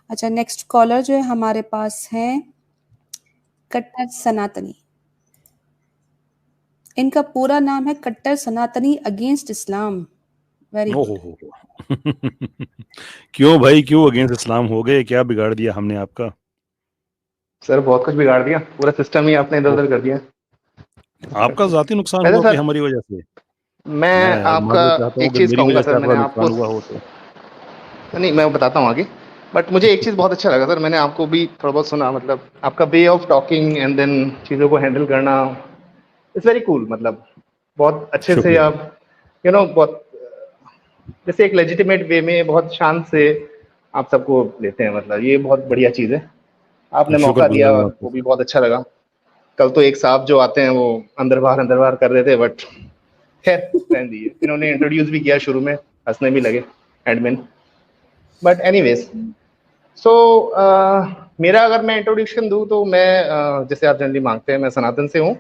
अच्छा, next collar जो है हमारे पास हैं कट्टर सनातनी। इनका पूरा नाम है कट्टर सनातनी अगेंस्ट इस्लाम। Very good. ओहो क्यों भाई, क्यों अगेंस्ट इस्लाम हो गए? क्या बिगाड़ दिया हमने आपका? सर बहुत कुछ बिगाड़ दिया, पूरा सिस्टम ही आपने इधर उधर कर दिया। आपका जाती नुकसान वैसे हुआ कि सर हमारी वजह से? मैं मैं आपका माजरत चाहता हूँ एक कि चीज मेरी कहूंगा वजह से सर, आपका मैंने नुकसान आपको हुआ हो तो। नहीं, मैं बताता हूँ आगे। बट मुझे एक चीज बहुत अच्छा लगा सर, मैंने आपको भी थोड़ा बहुत सुना, मतलब आपका way of talking and then चीजों को हैंडल करना इट्स वेरी कूल। मतलब बहुत अच्छे से शुक्रिया। आप बहुत जैसे एक लेजिटिमेट वे में बहुत शांत से आप सबको लेते हैं, मतलब ये बहुत बढ़िया चीज है। आपने मौका दिया शुक्रगुजार हूँ और आपका वो भी सर। बहुत अच्छा लगा। कल तो एक साहब जो आते हैं वो अंदर बाहर कर रहे थे, बट खैर रहने दीजिए। इन्होंने इंट्रोड्यूस भी किया शुरू में, हंसने भी लगे एडमिन। बट एनीवेज, सो मेरा अगर मैं इंट्रोडक्शन दूं तो मैं जैसे आप जनरली मांगते हैं, मैं सनातन से हूँ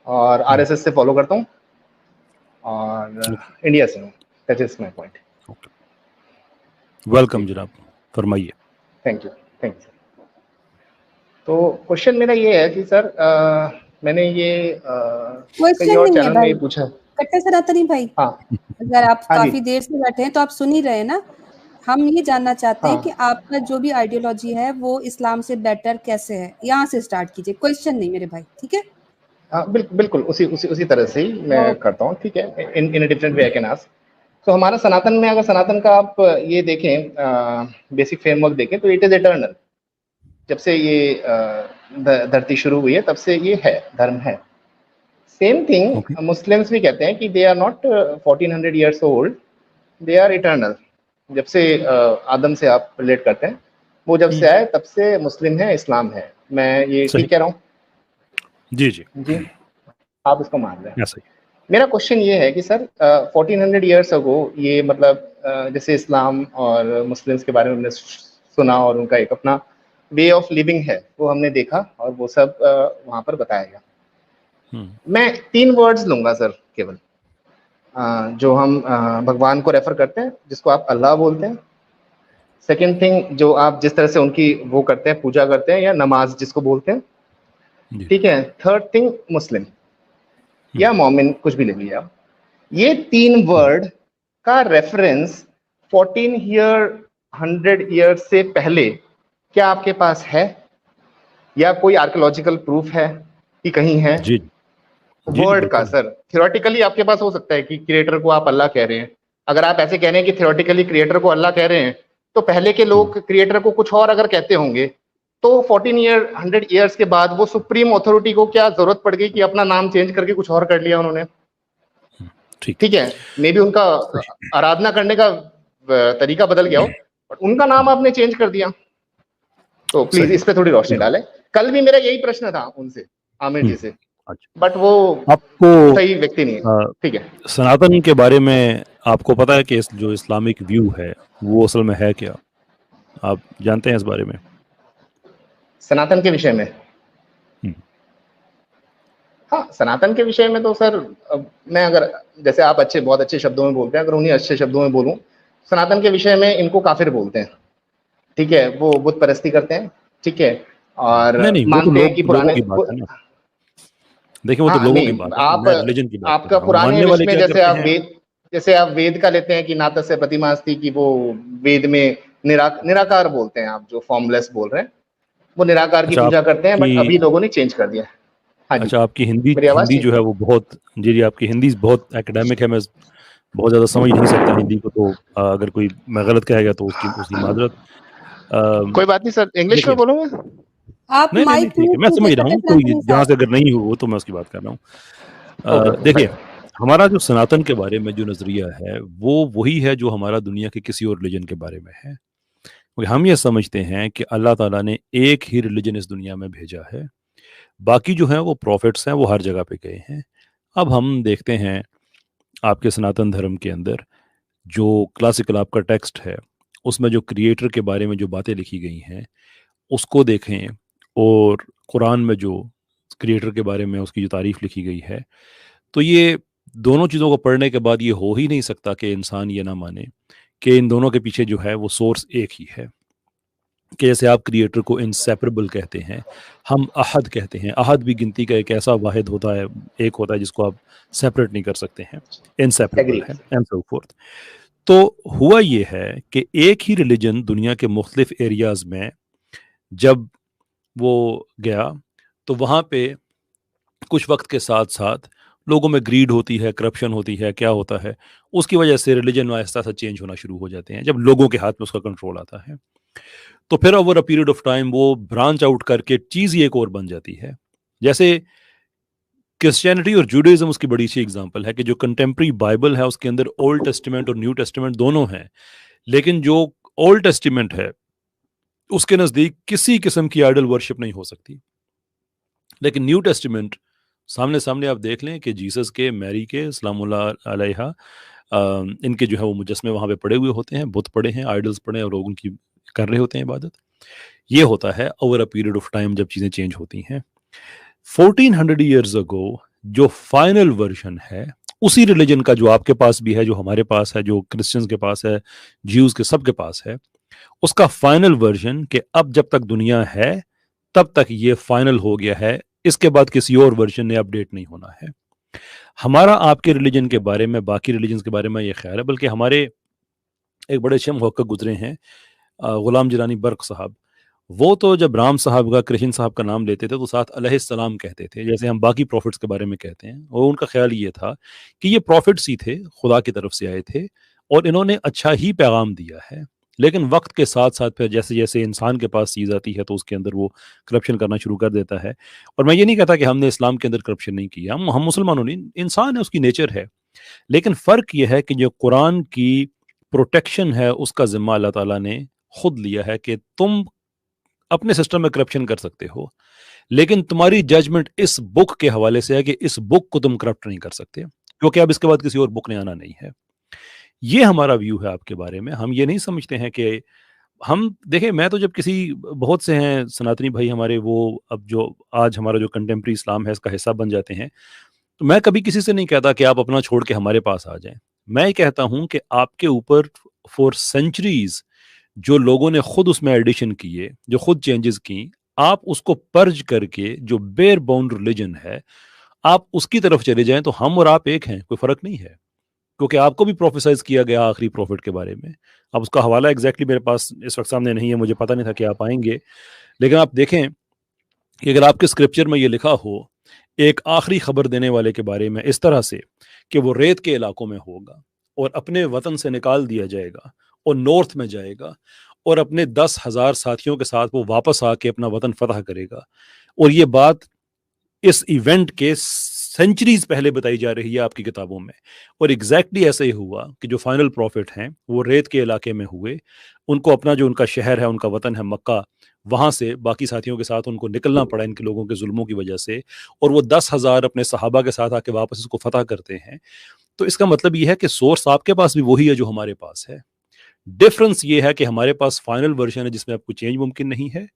और आरएसएस से फॉलो करता हूँ और इंडिया से हूँ। That is my point. Welcome जनाब, फरमाइए। Thank you, thank you. तो क्वेश्चन मेरा ये है कि सर मैंने ये कई क्वेश्चन और नहीं है चैनल में भाई, ये पूछा। कट्टर सनातनी भाई, हाँ अगर आप हाँ जी काफी देर से बैठे हैं तो आप सुन ही रहे हैं ना। हम ये जानना चाहते हैं हाँ कि आपका जो भी आइडियोलॉजी है वो इस्लाम से बेटर कैसे है, यहाँ से स्टार्ट कीजिए, क्वेश्चन नहीं मेरे भाई, ठीक है? हाँ, बिल्कुल उसी उसी उसी तरह से ही मैं ओके। करता हूँ, ठीक है। In different way I can ask. तो हमारा सनातन में, अगर सनातन का आप ये देखें, बेसिक फ्रेमवर्क देखें, तो इट इज एटर्नल। जब से ये धरती शुरू हुई है तब से ये है, धर्म है। Same okay. थिंग मुस्लिम्स भी कहते हैं कि they are not 1400 years old, they are eternal. जब से आदम से आप रिलेट करते हैं, वो जब से आए तब से मुस्लिम है, इस्लाम है। मैं ये सही। ठीक कह रहा हूँ? जी जी, जी, आप इसको मान रहे हैं। ऐसा ही। मेरा क्वेश्चन ये है कि सर 1400 ईयर्स अगो, ये मतलब जैसे इस्लाम और मुस्लिम्स के बारे में हमने सुना और उनका एक अपना वे ऑफ लिविंग है, वो हमने देखा और वो सब वहाँ पर बताया गया। मैं 3 वर्ड्स लूंगा सर केवल, जो हम भगवान को रेफर करते हैं, जिसको आप अल्लाह बोलते हैं। सेकेंड थिंग, जो आप जिस तरह से उनकी वो करते हैं, पूजा करते हैं, या नमाज जिसको बोलते हैं, जी। ठीक है। थर्ड थिंग, मुस्लिम या मोमिन, कुछ भी ले लीजिए आप। ये 3 वर्ड का रेफरेंस 14 ईयर 100 ईयर से पहले क्या आपके पास है, या कोई आर्कियोलॉजिकल प्रूफ है कि कहीं है? जी जी जी, वर्ड का बिल्कुल। सर थियोरेटिकली आपके पास हो सकता है कि क्रिएटर को आप अल्लाह कह रहे हैं। अगर आप ऐसे कह रहे हैं कि थियोरेटिकली क्रिएटर को अल्लाह कह रहे हैं, तो पहले के लोग क्रिएटर को कुछ और अगर कहते होंगे, तो 14 ईयर 100 ईयर्स के बाद वो सुप्रीम अथॉरिटी को क्या जरूरत पड़ गई कि अपना नाम चेंज करके कुछ और कर लिया उन्होंने? ठीक। ठीक है, मे बी उनका आराधना करने का तरीका बदल गया हो, बट उनका नाम आपने चेंज कर दिया। तो प्लीज सही। इस पे थोड़ी रोशनी डालें। कल भी मेरा यही प्रश्न था उनसे, आमिर जी से, अच्छा, बट वो आपको सही व्यक्ति नहीं है। ठीक है, सनातन के बारे में आपको पता है कि जो इस्लामिक व्यू है वो असल में है क्या? आप जानते हैं इस बारे में? सनातन के विषय में? हाँ, सनातन के विषय में तो सर, मैं अगर, जैसे आप बहुत अच्छे शब्दों में बोलते हैं, अगर उन्हीं अच्छे शब्दों में बोलूं, सनातन के विषय में इनको काफिर बोलते हैं। ठीक है, वो बुत परस्ती करते हैं, ठीक है, और नहीं नहीं, वो तो मानते हैं कि लोगों पुराने, की बात है ना। देखिए, वो तो हाँ लोगों की नहीं, बात है, आप मैं रिलीजन की बात कर आपका रहा हूँ। पुराने मानने वाले उसमें क्या जैसे करते आप हैं? वेद, जैसे आप वेद का लेते हैं कि नातस्य प्रतिमास्ति, की वो वेद में निराकार बोलते हैं, आप जो फॉर्मलेस बोल रहे हैं, वो निराकार की अच्छा, पूजा करते हैं, बट आपकी अभी लोगों ने चेंज कर दिया। हाँ जी, अच्छा, आपकी हिंदी मेरी आवाज हिंदी ठीक जो है है? वो बहुत, जी जी, आपकी हिंदी बहुत एकेडमिक है। मैं बहुत ज़्यादा समझ नहीं सकता हिंदी को, तो अगर कोई मैं गलत कहेगा तो उसकी उसकी माजरत। कोई बात नहीं सर, इंग्लिश में देखिए, बोलूंगा। आप नहीं नहीं नहीं, माइक ठीक है, म्यूट मैं कीजिए समझ रहा कट्टर हूँ। कोई सनातनी जहाँ साहब। से अगर नहीं हो तो मैं उसकी बात कर रहा हूँ। ओके ओके, देखिए, फाइन। हमारा जो सनातन के बारे में जो नज़रिया है वो वही है जो हमारा दुनिया के किसी और रिलीजन के बारे में है। क्योंकि हम ये समझते हैं कि अल्लाह ताला ने एक ही रिलीजन इस दुनिया में भेजा है, बाकी जो हैं वो प्रॉफिट्स हैं, वो हर जगह पे गए हैं। अब हम देखते हैं आपके सनातन धर्म के अंदर जो क्लासिकल आपका टेक्स्ट है, उसमें जो क्रिएटर के बारे में जो बातें लिखी गई हैं उसको देखें, और कुरान में जो क्रिएटर के बारे में उसकी जो तारीफ लिखी गई है, तो ये दोनों चीज़ों को पढ़ने के बाद ये हो ही नहीं सकता कि इंसान ये ना माने कि इन दोनों के पीछे जो है वो सोर्स एक ही है। कि जैसे आप क्रिएटर को इनसेपरेबल कहते हैं, हम अहद कहते हैं। अहद भी गिनती का एक ऐसा वाहिद होता है, एक होता है जिसको आप सेपरेट नहीं कर सकते हैं, इनसेपरेबल है, एंड सो फोर्थ। तो हुआ ये है कि एक ही रिलीजन दुनिया के मुख्तलिफ एरियाज में जब वो गया, तो वहाँ पे कुछ वक्त के साथ साथ लोगों में ग्रीड होती है, करप्शन होती है, क्या होता है, उसकी वजह से रिलीजन आहिस्ता सा चेंज होना शुरू हो जाते हैं जब लोगों के हाथ में उसका कंट्रोल आता है। तो फिर over a period of time वो ब्रांच आउट करके चीज़ ही एक और बन जाती है। जैसे क्रिश्चियनिटी और जूडाइज्म उसकी बड़ी सी एग्जांपल है कि जो कंटेम्प्रेरी बाइबल है उसके अंदर ओल्ड टेस्टामेंट और न्यू टेस्टामेंट दोनों हैं, लेकिन जो ओल्ड टेस्टामेंट है उसके नज़दीक किसी किस्म की आइडल वर्शिप नहीं हो सकती। लेकिन न्यू टेस्टामेंट सामने सामने आप देख लें कि जीसस के, मैरी के सलामुल्लाह अलैहा, इनके जो है वो मुजस्मे वहाँ पे पड़े हुए होते हैं, बुत पड़े हैं, आइडल्स पड़े हैं और लोग उनकी कर रहे होते हैं इबादत। ये होता है over a period of time जब चीज़ें चेंज होती हैं। 1400 ईयर्स अगो जो फाइनल वर्जन है उसी रिलीजन का, जो आपके पास भी है, जो हमारे पास है, जो क्रिश्चियंस के पास है, ज्यूज के सबके पास है, उसका फाइनल वर्जन कि अब जब तक दुनिया है तब तक ये फाइनल हो गया है, इसके बाद किसी और वर्जन ने अपडेट नहीं होना है। हमारा आपके रिलीजन के बारे में, बाकी रिलीजन के बारे में ये ख्याल है, बल्कि हमारे एक बड़े अच्छे मुहक्किक गुजरे हैं गुलाम जिलानी बर्क साहब, वो तो जब राम साहब का, कृष्ण साहब का नाम लेते थे तो साथ अलैहिस्सलाम कहते थे, जैसे हम बाकी प्रॉफिट्स के बारे में कहते हैं। और उनका ख्याल ये था कि ये प्रॉफिट्स ही थे, खुदा की तरफ से आए थे और इन्होंने अच्छा ही पैगाम दिया है। लेकिन वक्त के साथ साथ फिर जैसे जैसे इंसान के पास चीज़ आती है तो उसके अंदर वो करप्शन करना शुरू कर देता है। और मैं ये नहीं कहता कि हमने इस्लाम के अंदर करप्शन नहीं किया, हम मुसलमानों ने, इंसान है, उसकी नेचर है। लेकिन फ़र्क यह है कि जो कुरान की प्रोटेक्शन है उसका ज़िम्मा अल्लाह ताला ने खुद लिया है कि तुम अपने सिस्टम में करप्शन कर सकते हो, लेकिन तुम्हारी जजमेंट इस बुक के हवाले से है कि इस बुक को तुम करप्ट नहीं कर सकते, क्योंकि अब इसके बाद किसी और बुक ने आना नहीं है। ये हमारा व्यू है आपके बारे में। हम ये नहीं समझते हैं कि हम देखें, मैं तो जब किसी, बहुत से हैं सनातनी भाई हमारे, वो अब जो आज हमारा जो कंटेम्प्रेरी इस्लाम है इसका हिस्सा बन जाते हैं, तो मैं कभी किसी से नहीं कहता कि आप अपना छोड़ के हमारे पास आ जाएं। मैं ये कहता हूं कि आपके ऊपर फॉर सेंचुरीज जो लोगों ने खुद उसमें एडिशन किए, जो खुद चेंजेस की, आप उसको पर्ज करके जो बेयर बाउंड रिलीजन है आप उसकी तरफ चले जाएं तो हम और आप एक हैं, कोई फर्क नहीं है। क्योंकि आपको भी प्रोफेसाइज किया गया आखिरी प्रॉफिट के बारे में। अब उसका हवाला एग्जैक्टली मेरे पास इस वक्त सामने नहीं है, मुझे पता नहीं था कि आप आएंगे, लेकिन आप देखें कि अगर आपके स्क्रिप्चर में ये लिखा हो एक आखिरी खबर देने वाले के बारे में इस तरह से कि वो रेत के इलाकों में होगा और अपने वतन से निकाल दिया जाएगा और नॉर्थ में जाएगा और अपने 10,000 साथियों के साथ वो वापस आके अपना वतन फतह करेगा, और ये बात इस इवेंट के सेंचुरीज पहले बताई जा रही है आपकी किताबों में, और एग्जैक्टली ऐसा ही हुआ कि जो फाइनल प्रॉफिट हैं वो रेत के इलाके में हुए। उनको अपना जो उनका शहर है, उनका वतन है मक्का, वहां से बाकी साथियों के साथ उनको निकलना पड़ा इनके लोगों के जुल्मों की वजह से, और वो 10,000 अपने सहाबा के साथ आके वापस इसको फतह करते हैं। तो इसका मतलब ये है कि सोर्स आपके पास भी वही है जो हमारे पास है। डिफरेंस ये है कि हमारे पास फाइनल वर्जन है जिसमें आपको चेंज मुमकिन नहीं है,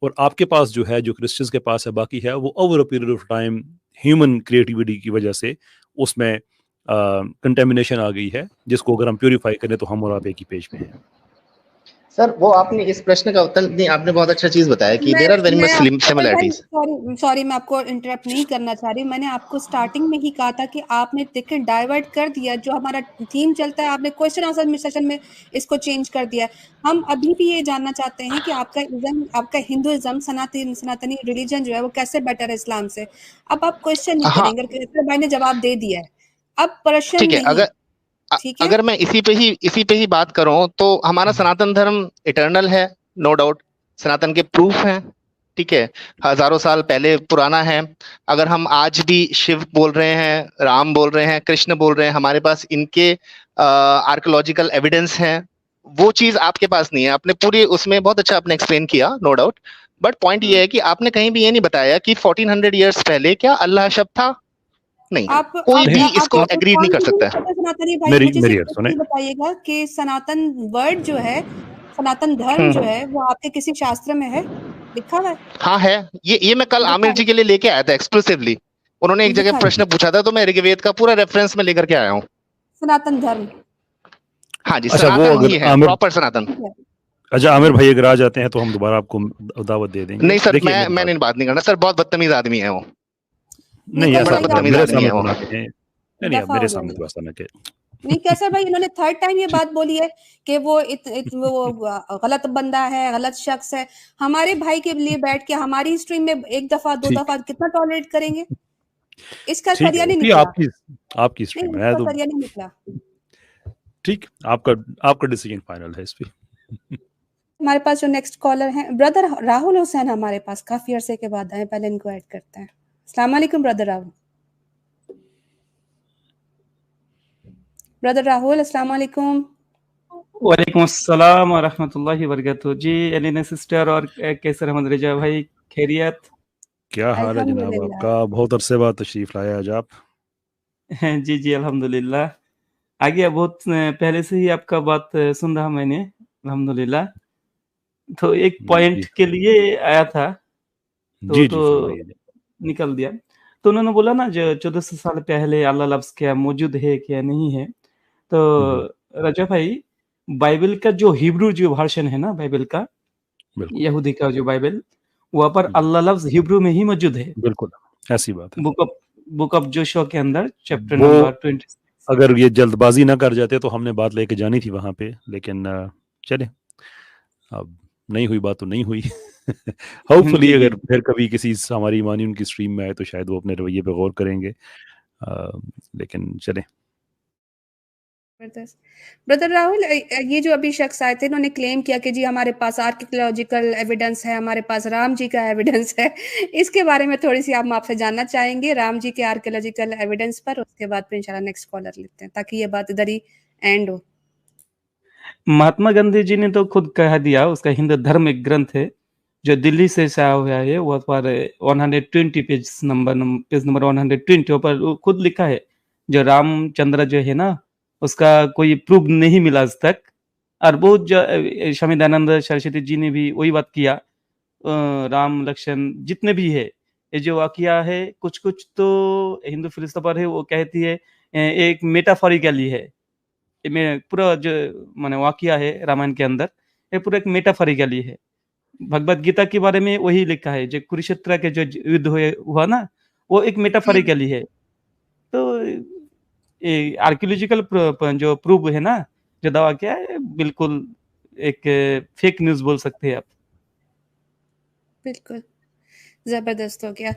और आपके पास जो है, जो क्रिश्चियंस के पास है, बाकी है वो over a period of time human creativity की वजह से उसमें कंटेमिनेशन आ गई है, जिसको अगर हम प्यूरिफाई करें तो हम और आप एक ही पेज पे हैं। सर, वो आपने इस प्रश्न का उत्तर नहीं, आपने बहुत अच्छा चीज बताया कि there are very much similarities. Sorry, मैं आपको इंटरप्ट नहीं करना चाह रही। मैंने आपको स्टार्टिंग में ही कहा था कि आपने देखें डाइवर्ट कर दिया, जो हमारा थीम चलता है आपने क्वेश्चन आंसर सेशन में इसको चेंज कर दिया। हम अभी भी ये जानना चाहते हैं कि आपका हिंदुइज्म, सनातनी रिलीजन जो है वो कैसे बेटर है इस्लाम से। अब आप क्वेश्चन नहीं करेंगे, भाई ने जवाब दे दिया है, अब प्रश्न ठीक है। अगर मैं इसी पे ही बात करूं तो हमारा सनातन धर्म इटर्नल है, नो डाउट। सनातन के प्रूफ हैं, ठीक है, हजारों साल पहले पुराना है। अगर हम आज भी शिव बोल रहे हैं, राम बोल रहे हैं, कृष्ण बोल रहे हैं, हमारे पास इनके आर्कियोलॉजिकल एविडेंस हैं। वो चीज आपके पास नहीं है। आपने पूरी उसमें बहुत अच्छा आपने एक्सप्लेन किया, नो डाउट। बट पॉइंट ये है कि आपने कहीं भी ये नहीं बताया कि 1400 ईयर्स पहले क्या अल्लाह शब्द था? नहीं, कोई भी इसको एग्री नहीं कर सकता है। मेरी सुने, बताइएगा कि सनातन वर्ड जो है, सनातन धर्म जो है, वो आपके किसी शास्त्र में है, लिखा हुआ है? हाँ है। ये मैं कल आमिर जी के लिए लेके आया था एक्सक्लूसिवली। उन्होंने एक जगह प्रश्न पूछा था तो मैं ऋग्वेद का पूरा रेफरेंस में लेकर के आया हूँ। सनातन धर्म, हाँ जी, सनातन ही है, प्रॉपर सनातन। अच्छा आमिर भाई अगर आ जाते हैं तो हम दोबारा आपको दावत दे देंगे। नहीं सर, देखिए मैंने बात नहीं करना सर, बहुत बदतमीज आदमी है वो। नहीं कैसर ऐसा भाई मत आप करें, मेरे आदमी सामने है तो वो। ना कहें। नहीं अब दफा हो मेरे सामने जाइए। तो ऐसा ना कहें। नहीं कैसर भाई इन्होंने थर्ड टाइम ये ठीक बात बोली है कि वो वो गलत बंदा है, गलत शख्स है। हमारे भाई के लिए बैठ के हमारी स्ट्रीम में एक दफा दो ठीक दफा कितना टॉलरेट करेंगे? इसका ठीक है, सरिया नहीं होती है निकला। आपकी नहीं स्ट्रीम है इसका तो सरिया नहीं निकला। ठीक, आपका डिसीजन फाइनल है इस पे। हमारे पास जो नेक्स्ट कॉलर है ब्रदर राहुल हुसैन, हमारे पास काफी अरसे के बाद आए, पहले इनको ऐड करते हैं। अस्सलाम वालेकुम ब्रदर राहुल। ब्रदर राहुल अस्सलाम वालेकुम। वालेकुम अस्सलाम व रहमतुल्लाहि व बरकातहू। जी एलिना सिस्टर और कैसर अहमद रजा भाई, खैरियत? क्या हाल है जनाब अल्हम्दुलिल्लाह। आपका? बहुत अरसे बाद तशरीफ लाए आज आप। जी जी अल्हम्दुलिल्लाह। आ गया, बहुत पहले से ही आपका बात सुन रहा मैंने, अल्हम्दुलिल्लाह। तो एक पॉइंट जी के लिए आया था, जी तो जी फरमाइए जी। निकल दिया। तो उन्होंने बोला ना जो 1400 साल पहले अल्लाह लफ्ज़ क्या मौजूद है क्या नहीं है। तो रजा भाई, बाइबल का जो हिब्रू जो वर्ज़न है ना बाइबल का, बिल्कुल यहूदी का जो बाइबल, वहाँ पर जी अल्लाह लफ्ज़ हिब्रू में ही मौजूद है। बिल्कुल ऐसी बात है। बुक ऑफ जोशुआ के अंदर चैप्टर वो नंबर 26। अगर ये जल्दबाजी ना कर जाते तो हमने बात लेके जानी थी वहां पे, लेकिन चले अब नहीं हुई बात तो नहीं हुई। होपफुली जी, जी। अगर फिर कभी किसी हमारी ईमानी उनकी स्ट्रीम में आए तो शायद वो अपने रवैये पे गौर करेंगे। लेकिन चले। जबरदस्त। ब्रदर राहुल ये जो अभी शख्स आए थे इन्होंने क्लेम किया कि जी हमारे पास आर्कियोलॉजिकल एविडेंस है, हमारे पास राम जी का एविडेंस है। इसके बारे में थोड़ी सी हम आपसे जानना चाहेंगे राम जी के आर्कियोलॉजिकल एविडेंस पर, उसके बाद फिर इंशाल्लाह नेक्स्ट कॉलर लेते हैं ताकि ये बात इधर ही एंड हो। महात्मा गांधी जी ने तो खुद कह दिया, उसका हिंदू धर्म एक ग्रंथ है जो दिल्ली से आया हुआ है, वह पर 120 पेज नंबर 120 पर वो खुद लिखा है, जो रामचंद्र जो है ना, उसका कोई प्रूफ नहीं मिला आज तक। और बहुत स्वामी दयानंद सरस्वती जी ने भी वही बात किया। राम लक्ष्मण जितने भी है, ये जो वाकया है, कुछ कुछ तो हिंदू फिलोसफर है वो कहती है एक मेटाफोरिकली है। में पूरा जो माने वाकया है रामायण के अंदर, ये पूरा एक मेटाफोरिकली है। भगवत गीता के बारे में वही लिखा है, जो कुरुक्षेत्र के जो युद्ध हुआ ना, वो एक मेटाफोरिकली है। तो ये आर्कियोलॉजिकल जो प्रूफ है ना, जो दावा किया है, बिल्कुल एक फेक न्यूज़ बोल सकते हैं आप। बिल्कुल जबरदस्त हो गया।